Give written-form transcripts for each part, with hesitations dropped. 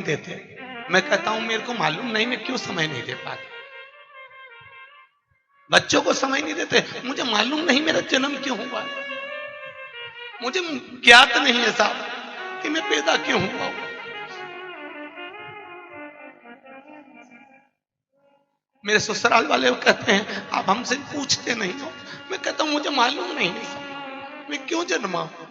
देते। मैं कहता हूं मेरे को मालूम नहीं मैं क्यों समय नहीं दे पाता। बच्चों को समय नहीं देते, मुझे मालूम नहीं मेरा जन्म क्यों हुआ, मुझे ज्ञात नहीं है साहब कि मैं पैदा क्यों हुआ हूं। मेरे ससुराल वाले कहते हैं आप हमसे पूछते नहीं हो। मैं कहता हूं मुझे मालूम नहीं है साहब मैं क्यों जन्मा हूं,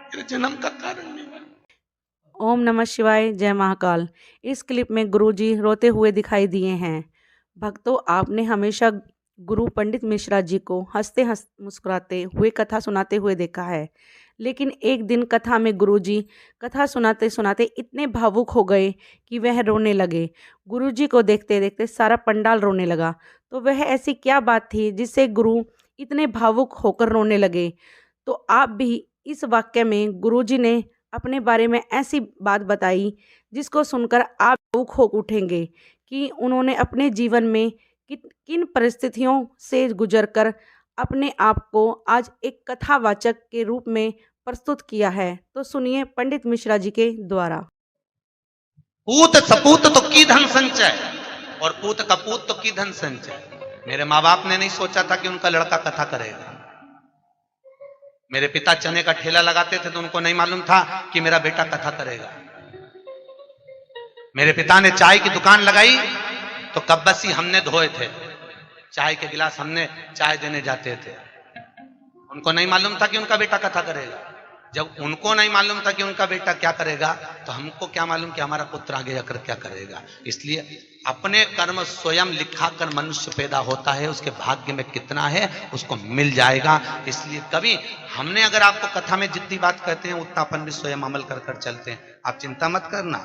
मेरे जन्म का कारण नहीं है। ओम नमः शिवाय, जय महाकाल। इस क्लिप में गुरुजी रोते हुए दिखाई दिए हैं। भक्तों, आपने हमेशा गुरु पंडित मिश्रा जी को हंसते मुस्कुराते हुए कथा सुनाते हुए देखा है, लेकिन एक दिन कथा में गुरुजी कथा सुनाते सुनाते इतने भावुक हो गए कि वह रोने लगे। गुरुजी को देखते देखते सारा पंडाल रोने लगा। तो वह ऐसी क्या बात थी जिससे गुरु इतने भावुक होकर रोने लगे? तो आप भी इस वाक्य में गुरुजी ने अपने बारे में ऐसी बात बताई जिसको सुनकर आप भावुक हो उठेंगे कि उन्होंने अपने जीवन में किन परिस्थितियों से गुजरकर अपने आप को आज एक कथावाचक के रूप में प्रस्तुत किया है। तो सुनिए पंडित मिश्रा जी के द्वारा। पूत सपूत तो की धन संचय और पूत कपूत तो की धन संचय। मेरे माँ बाप ने नहीं सोचा था कि उनका लड़का कथा करेगा। मेरे पिता चने का ठेला लगाते थे तो उनको नहीं मालूम था कि मेरा बेटा कथा करेगा। मेरे पिता ने चाय की दुकान लगाई तो कब्बसी हमने धोए थे, चाय के गिलास हमने चाय देने जाते थे। उनको नहीं मालूम था कि उनका बेटा कथा करेगा। जब उनको नहीं मालूम था कि उनका बेटा क्या करेगा तो हमको क्या मालूम कि हमारा पुत्र आगे जाकर क्या करेगा। इसलिए अपने कर्म स्वयं लिखा कर मनुष्य पैदा होता है, उसके भाग्य में कितना है उसको मिल जाएगा। इसलिए कभी हमने अगर आपको कथा में जितनी बात कहते हैं उतना अपन भी स्वयं अमल कर कर चलते हैं। आप चिंता मत करना,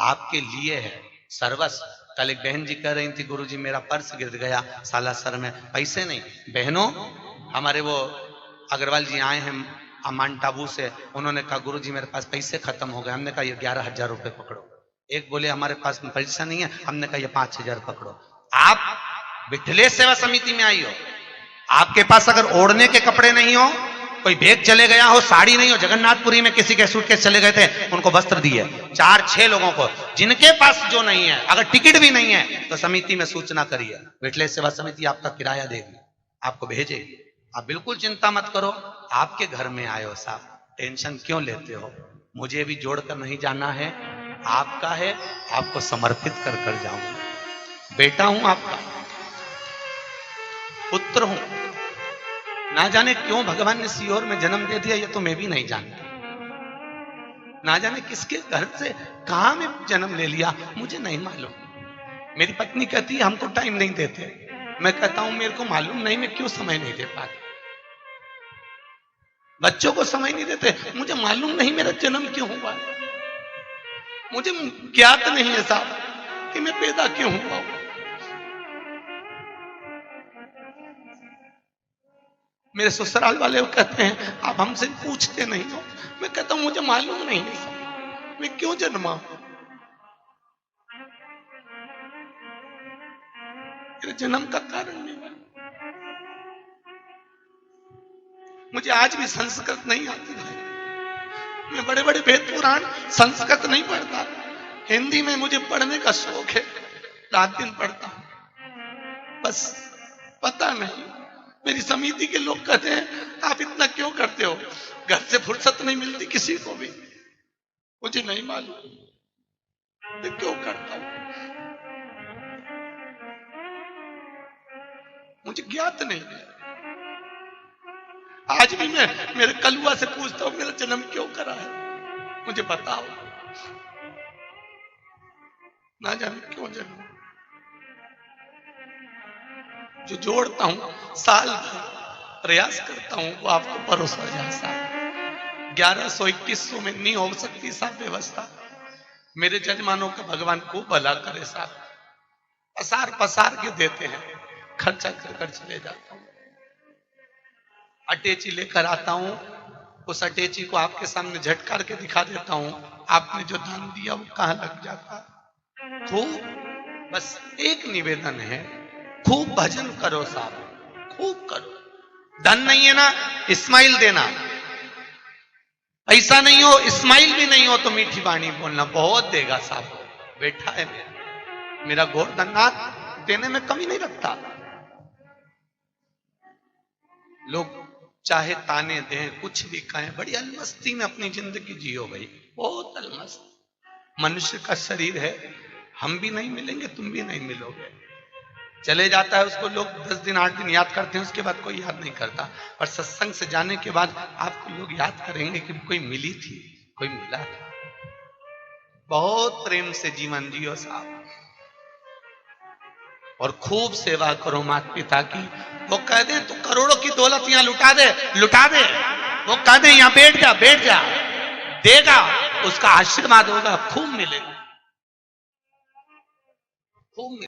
आपके लिए है सर्वस्व। कल एक बहन जी कह रही थी गुरुजी मेरा पर्स गिर गया सालासर में, पैसे नहीं। बहनों, हमारे वो अग्रवाल जी आए हैं माउंट आबू से, उन्होंने कहा गुरुजी मेरे पास पैसे खत्म हो गए। हमने कहा ये 11,000 रुपए पकड़ो। एक बोले हमारे पास पैसा नहीं है, हमने कहा ये 5,000 पकड़ो। आप विठलेश सेवा समिति में आई हो, आपके पास अगर ओढ़ने के कपड़े नहीं हो, कोई बैग चले गया हो, साड़ी नहीं हो, जगन्नाथपुरी में किसी के सूटकेस चले गए थे उनको वस्त्र दिए 4-6 लोगों को, जिनके पास जो नहीं है, अगर टिकट भी नहीं है तो समिति में सूचना करिए, विठलेश सेवा समिति आपका किराया देगी, आपको भेजेगी। आप बिल्कुल चिंता मत करो, आपके घर में आए हो साहब, टेंशन क्यों लेते हो? मुझे भी जोड़कर नहीं जाना है, आपका है, आपको समर्पित कर कर जाऊंगा। बेटा हूं आपका, पुत्र हूं। ना जाने क्यों भगवान ने सीहोर में जन्म दे दिया, ये तो मैं भी नहीं जानता। ना जाने किसके घर से कहां में जन्म ले लिया, मुझे नहीं मालूम। मेरी पत्नी कहती है हमको टाइम नहीं देते। मैं कहता हूं मेरे को मालूम नहीं मैं क्यों समय नहीं दे पाता। बच्चों को समय नहीं देते, मुझे मालूम नहीं मेरा जन्म क्यों हुआ, मुझे ज्ञात नहीं है साहब कि मैं पैदा क्यों हुआ हूं। मेरे ससुराल वाले कहते हैं आप हमसे पूछते नहीं हो। मैं कहता हूं मुझे मालूम नहीं है साहब मैं क्यों जन्मा हूं, मेरे जन्म का कारण नहीं है। मुझे आज भी संस्कृत नहीं आती है, मैं बड़े बड़े वेद पुराण संस्कृत नहीं पढ़ता, हिंदी में मुझे पढ़ने का शौक है, रात दिन पढ़ता हूं। बस पता नहीं, मेरी समिति के लोग कहते हैं आप इतना क्यों करते हो, घर से फुर्सत नहीं मिलती किसी को भी। मुझे नहीं मालूम मैं क्यों करता हूं, मुझे ज्ञात नहीं है। आज भी मैं मेरे कलुआ से पूछता हूं मेरा जन्म क्यों करा है, मुझे बताओ। ना जाने क्यों जन्म, जो जोड़ता हूं साल भर प्रयास करता हूं वो आपको परोसा जा साहब। 1100-2100 में नहीं हो सकती साहब व्यवस्था। मेरे जजमानों का भगवान खूब भला करे साहब, पसार पसार के देते हैं, खर्चा कर कर चले जाता हूं। अटैची लेकर आता हूं, उस अटैची को आपके सामने झटकार के दिखा देता हूं, आपने जो दान दिया वो कहां लग जाता। खूब बस एक निवेदन है, खूब भजन करो साहब, खूब करो। धन नहीं है ना, इस्माइल देना, पैसा नहीं हो, इस्माइल भी नहीं हो, तो मीठी वाणी बोलना बहुत देगा साहब। बैठा है मेरा गोरधननाथ देने में कमी नहीं रखता। लोग चाहे ताने दें, कुछ भी कहें, बड़ी अलमस्ती में अपनी जिंदगी जियो भाई, बहुत अलमस्त। मनुष्य का शरीर है, हम भी नहीं मिलेंगे, तुम भी नहीं मिलोगे। चले जाता है उसको लोग 10 दिन 8 दिन याद करते हैं, उसके बाद कोई याद नहीं करता। और सत्संग से जाने के बाद आपको लोग याद करेंगे कि कोई मिली थी, कोई मिला था। बहुत प्रेम से जीवन जियो साहब, और खूब सेवा करो माता पिता की। वो कह दे तो करोड़ों की दौलत यहां लुटा दे, लुटा दे। वो कह दे यहां बैठ जा, बैठ जा, देगा, उसका आशीर्वाद होगा, खूब मिलेगा, खूब मिलेगा।